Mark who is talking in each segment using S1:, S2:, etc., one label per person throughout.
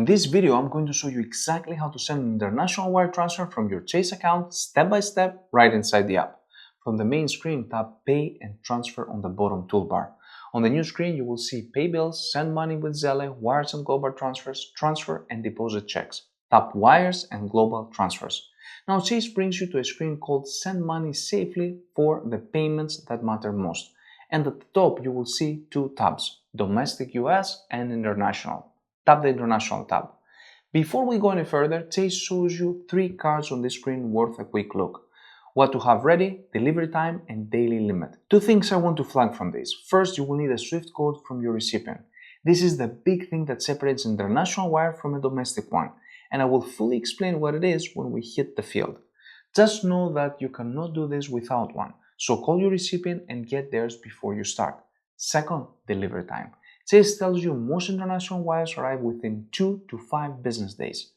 S1: this video, I'm going to show you exactly how to send an international wire transfer from your Chase account step by step right inside the app. From the main screen, tap Pay and Transfer on the bottom toolbar. On the new screen, you will see Pay Bills, Send Money with Zelle, Wires and Global Transfers, Transfer and Deposit Checks. Tap Wires and Global Transfers. Now Chase brings you to a screen called Send Money Safely for the payments that matter most. And at the top, you will see two tabs, Domestic US and International. Tap the International tab. Before we go any further, Chase shows you three cards on this screen worth a quick look. What to have ready, delivery time, and daily limit. Two things I want to flag from this. First, you will need a SWIFT code from your recipient. This is the big thing that separates an international wire from a domestic one, and I will fully explain what it is when we hit the field. Just know that you cannot do this without one, so call your recipient and get theirs before you start. Second, delivery time. Chase tells you most international wires arrive within 2 to 5 business days.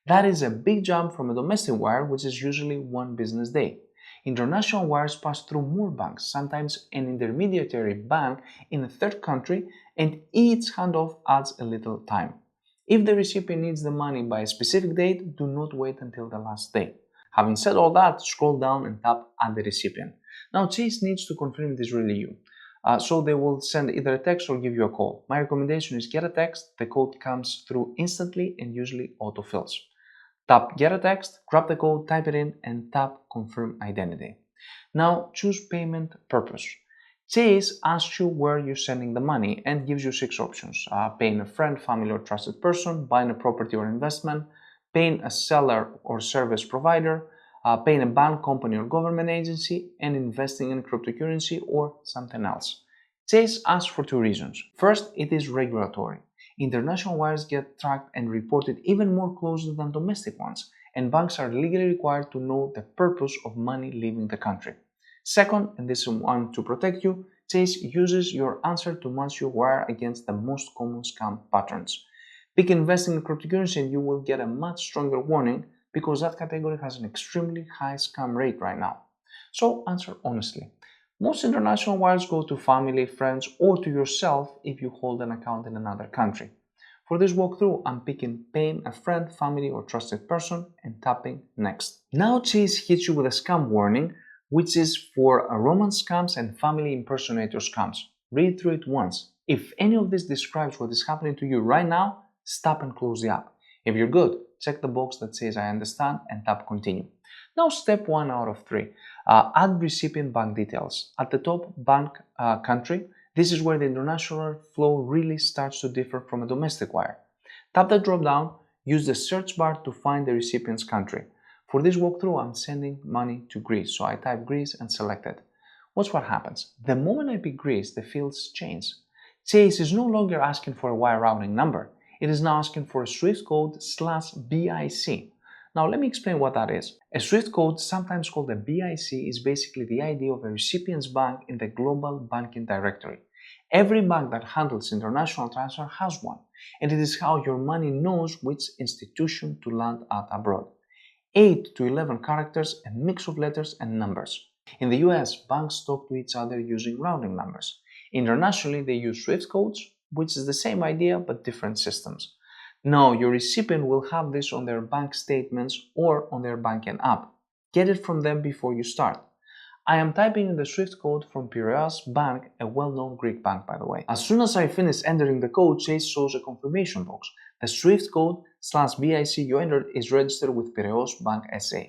S1: That is a big jump from a domestic wire, which is usually 1 business day. International wires pass through more banks, sometimes an intermediary bank in a third country, and each handoff adds a little time. If the recipient needs the money by a specific date, do not wait until the last day. Having said all that, scroll down and tap Add the recipient. Now Chase needs to confirm it is really you. So they will send either a text or give you a call. My recommendation is get a text, the code comes through instantly and usually autofills. Tap get a text, grab the code, type it in and tap confirm identity. Now choose payment purpose. Chase asks you where you're sending the money and gives you 6 options. Paying a friend, family or trusted person, buying a property or investment, paying a seller or service provider, paying a bank, company or government agency, and investing in cryptocurrency or something else. Chase asks for 2 reasons. First, it is regulatory. International wires get tracked and reported even more closely than domestic ones, and banks are legally required to know the purpose of money leaving the country. Second, and this is one to protect you, Chase uses your answer to match your wire against the most common scam patterns. Pick investing in cryptocurrency and you will get a much stronger warning because that category has an extremely high scam rate right now. So answer honestly. Most international wires go to family, friends, or to yourself if you hold an account in another country. For this walkthrough, I'm picking paying a friend, family, or trusted person and tapping next. Now Chase hits you with a scam warning, which is for romance scams and family impersonator scams. Read through it once. If any of this describes what is happening to you right now, stop and close the app. If you're good, check the box that says I understand and tap continue. Now step 1 out of 3. Add recipient bank details. At the top, bank country. This is where the international flow really starts to differ from a domestic wire. Tap the drop down, use the search bar to find the recipient's country. For this walkthrough, I'm sending money to Greece, so I type Greece and select it. Watch what happens. The moment I pick Greece, the fields change. Chase is no longer asking for a wire routing number. It is now asking for a SWIFT code /BIC. Now let me explain what that is. A SWIFT code, sometimes called a BIC, is basically the ID of a recipient's bank in the global banking directory. Every bank that handles international transfer has one, and it is how your money knows which institution to land at abroad. 8 to 11 characters, a mix of letters and numbers. In the US, banks talk to each other using routing numbers. Internationally, they use SWIFT codes, which is the same idea but different systems. Now, your recipient will have this on their bank statements or on their banking app. Get it from them before you start. I am typing in the SWIFT code from Piraeus Bank, a well-known Greek bank by the way. As soon as I finish entering the code, Chase shows a confirmation box. The SWIFT code /BIC you entered is registered with Piraeus Bank SA.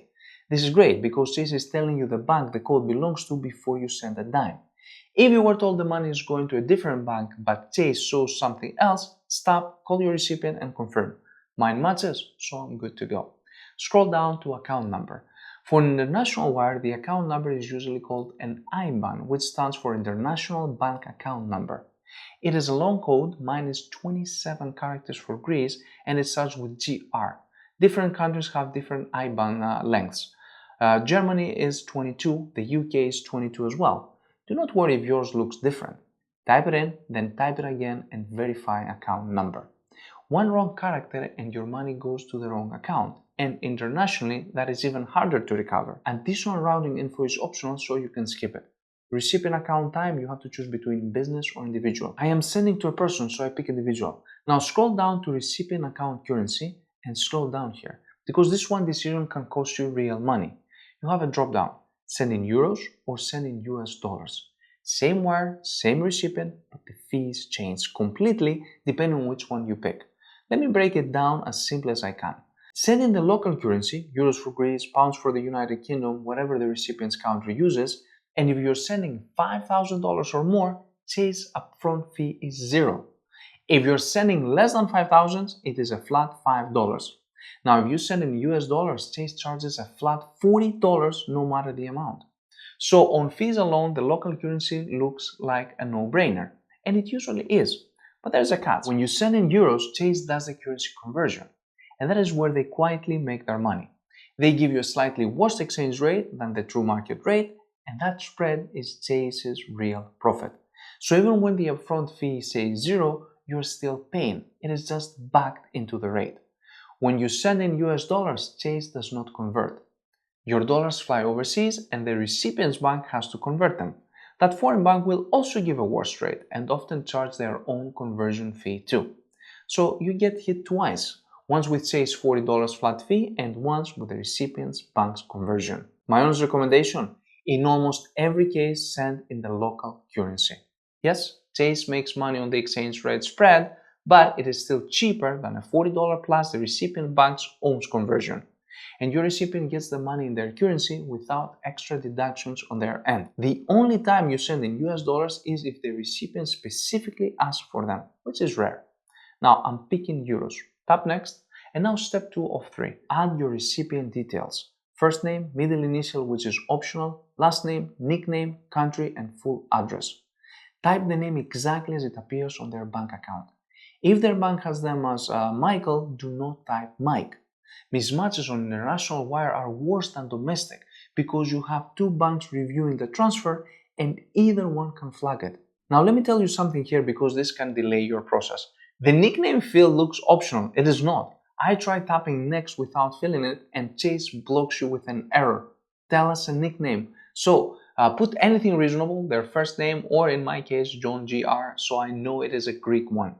S1: This is great because Chase is telling you the bank the code belongs to before you send a dime. If you were told the money is going to a different bank but Chase shows something else, stop, call your recipient and confirm. Mine matches, so I'm good to go. Scroll down to account number. For an international wire, the account number is usually called an IBAN, which stands for International Bank Account Number. It is a long code, mine is 27 characters for Greece, and it starts with GR. Different countries have different IBAN lengths. Germany is 22, the UK is 22 as well. Do not worry if yours looks different. Type it in, then type it again and verify account number. One wrong character and your money goes to the wrong account. And internationally, that is even harder to recover. Additional routing info is optional, so you can skip it. Recipient account type, you have to choose between business or individual. I am sending to a person, so I pick individual. Now scroll down to recipient account currency and scroll down here, because this one decision can cost you real money. You have a drop down, send in euros or send in US dollars. Same wire, same recipient, but the fees change completely depending on which one you pick. Let me break it down as simple as I can. Send in the local currency, euros for Greece, pounds for the United Kingdom, whatever the recipient's country uses, and if you're sending $5,000 or more, Chase upfront fee is zero. If you're sending less than $5,000, it is a flat $5. Now, if you send in US dollars, Chase charges a flat $40 no matter the amount. So on fees alone, the local currency looks like a no-brainer, and it usually is. But there's a catch. When you send in euros, Chase does the currency conversion, and that is where they quietly make their money. They give you a slightly worse exchange rate than the true market rate, and that spread is Chase's real profit. So even when the upfront fee says zero, you're still paying. It is just backed into the rate. When you send in US dollars, Chase does not convert. Your dollars fly overseas and the recipient's bank has to convert them. That foreign bank will also give a worse rate and often charge their own conversion fee too. So you get hit twice, once with Chase $40 flat fee and once with the recipient's bank's conversion. My honest recommendation, in almost every case, send in the local currency. Yes, Chase makes money on the exchange rate spread, but it is still cheaper than a $40 plus the recipient bank's own conversion. And your recipient gets the money in their currency without extra deductions on their end. The only time you send in US dollars is if the recipient specifically asks for them, which is rare. Now I'm picking euros. Tap next, and now step 2 of 3. Add your recipient details. First name, middle initial, which is optional, last name, nickname, country, and full address. Type the name exactly as it appears on their bank account. If their bank has them as Michael, do not type Mike. Mismatches on international wire are worse than domestic because you have two banks reviewing the transfer and either one can flag it. Now let me tell you something here because this can delay your process. The nickname field looks optional. It is not. I tried tapping next without filling it and Chase blocks you with an error. Tell us a nickname. So put anything reasonable, their first name, or in my case John Gr, so I know it is a Greek one.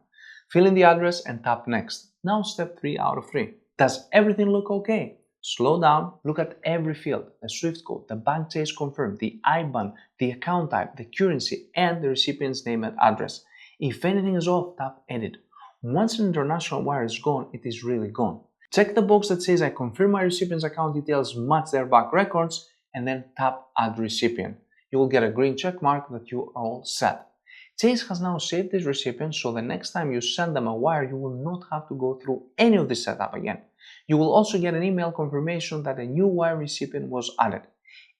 S1: Fill in the address and tap next. Now step 3 out of 3. Does everything look okay? Slow down, look at every field, the SWIFT code, the bank Chase confirmed, the IBAN, the account type, the currency, and the recipient's name and address. If anything is off, tap edit. Once an international wire is gone, it is really gone. Check the box that says I confirm my recipient's account details match their bank records and then tap add recipient. You will get a green check mark that you are all set. Chase has now saved this recipient, so the next time you send them a wire, you will not have to go through any of this setup again. You will also get an email confirmation that a new wire recipient was added.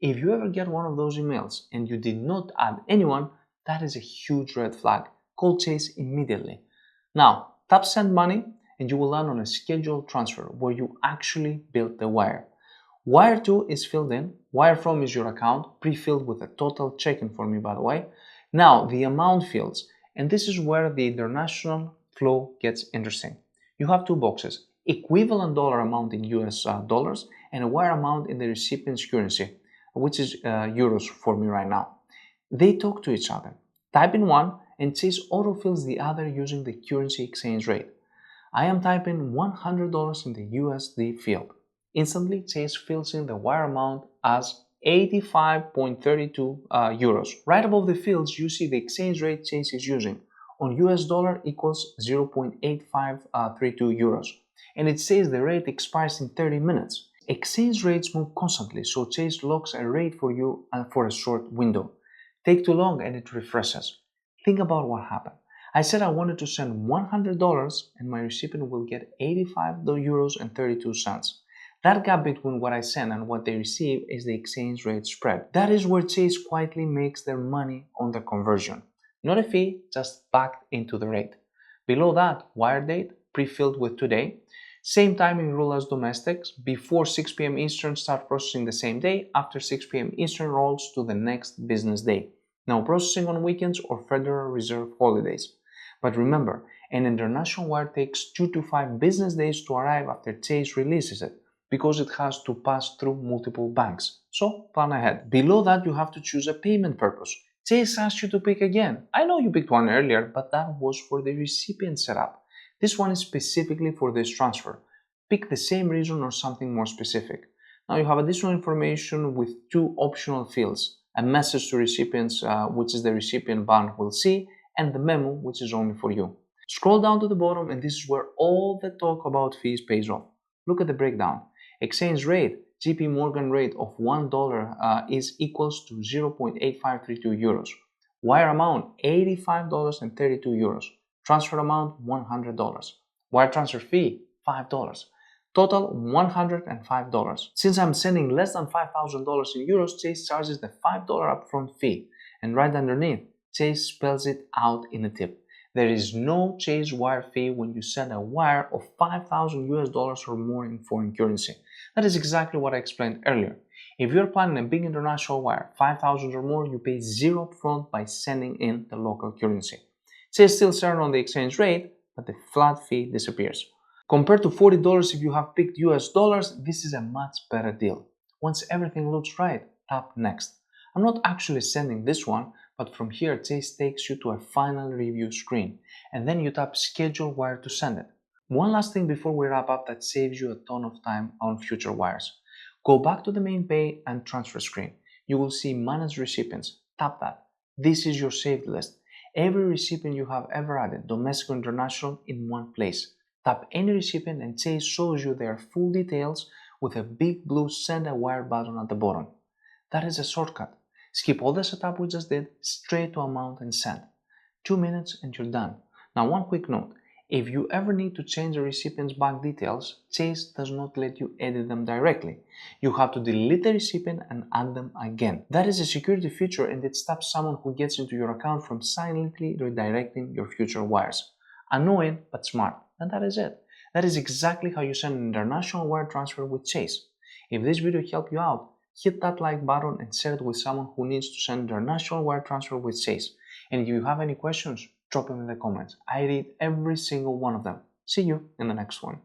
S1: If you ever get one of those emails and you did not add anyone, that is a huge red flag. Call Chase immediately. Now, tap send money and you will land on a scheduled transfer where you actually build the wire. Wire to is filled in, wire from is your account, pre-filled with a total check-in for me by the way. Now the amount fields, and this is where the international flow gets interesting. You have two boxes, equivalent dollar amount in US dollars and a wire amount in the recipient's currency, which is euros for me right now. They talk to each other. Type in one and Chase autofills the other using the currency exchange rate. I am typing $100 in the USD field. Instantly, Chase fills in the wire amount as 85.32 euros. Right above the fields, you see the exchange rate Chase is using. On US dollar equals 0.8532 euros. And it says the rate expires in 30 minutes. Exchange rates move constantly, so Chase locks a rate for you for a short window. Take too long and it refreshes. Think about what happened. I said I wanted to send $100 and my recipient will get 85 euros and 32 cents. That gap between what I send and what they receive is the exchange rate spread. That is where Chase quietly makes their money on the conversion. Not a fee, just backed into the rate. Below that, wire date, pre-filled with today. Same timing rule as domestics. Before 6 p.m. Eastern, start processing the same day. After 6 p.m. Eastern, rolls to the next business day. No processing on weekends or Federal Reserve holidays. But remember, an international wire takes 2 to 5 business days to arrive after Chase releases it. because it has to pass through multiple banks. So plan ahead. Below that, you have to choose a payment purpose. Chase asks you to pick again. I know you picked one earlier, but that was for the recipient setup. This one is specifically for this transfer. Pick the same reason or something more specific. Now you have additional information with two optional fields. A message to recipients, which is the recipient bank will see, and the memo, which is only for you. Scroll down to the bottom and this is where all the talk about fees pays off. Look at the breakdown. Exchange rate, JP Morgan rate of $1 is equals to 0.8532 euros. Wire amount, $85.32. Transfer amount, $100. Wire transfer fee, $5. Total, $105. Since I'm sending less than $5,000 in euros, Chase charges the $5 upfront fee. And right underneath, Chase spells it out in a tip. There is no Chase wire fee when you send a wire of 5,000 US dollars or more in foreign currency. That is exactly what I explained earlier. If you're planning a big international wire, 5,000 or more, you pay zero upfront by sending in the local currency. Chase still earn on the exchange rate, but the flat fee disappears. Compared to $40 if you have picked US dollars, this is a much better deal. Once everything looks right, tap next. I'm not actually sending this one, but from here Chase takes you to a final review screen, and then you tap schedule wire to send it. One last thing before we wrap up that saves you a ton of time on future wires. Go back to the main pay and transfer screen. You will see manage recipients. Tap that. This is your saved list. Every recipient you have ever added, domestic or international, in one place. Tap any recipient and Chase shows you their full details with a big blue send a wire button at the bottom. That is a shortcut. Skip all the setup we just did, straight to amount and send. 2 minutes and you're done. Now one quick note. If you ever need to change the recipient's bank details, Chase does not let you edit them directly. You have to delete the recipient and add them again. That is a security feature and it stops someone who gets into your account from silently redirecting your future wires. Annoying but smart. And that is it. That is exactly how you send an international wire transfer with Chase. If this video helped you out, hit that like button and share it with someone who needs to send international wire transfer with Chase. And if you have any questions, drop them in the comments. I read every single one of them. See you in the next one.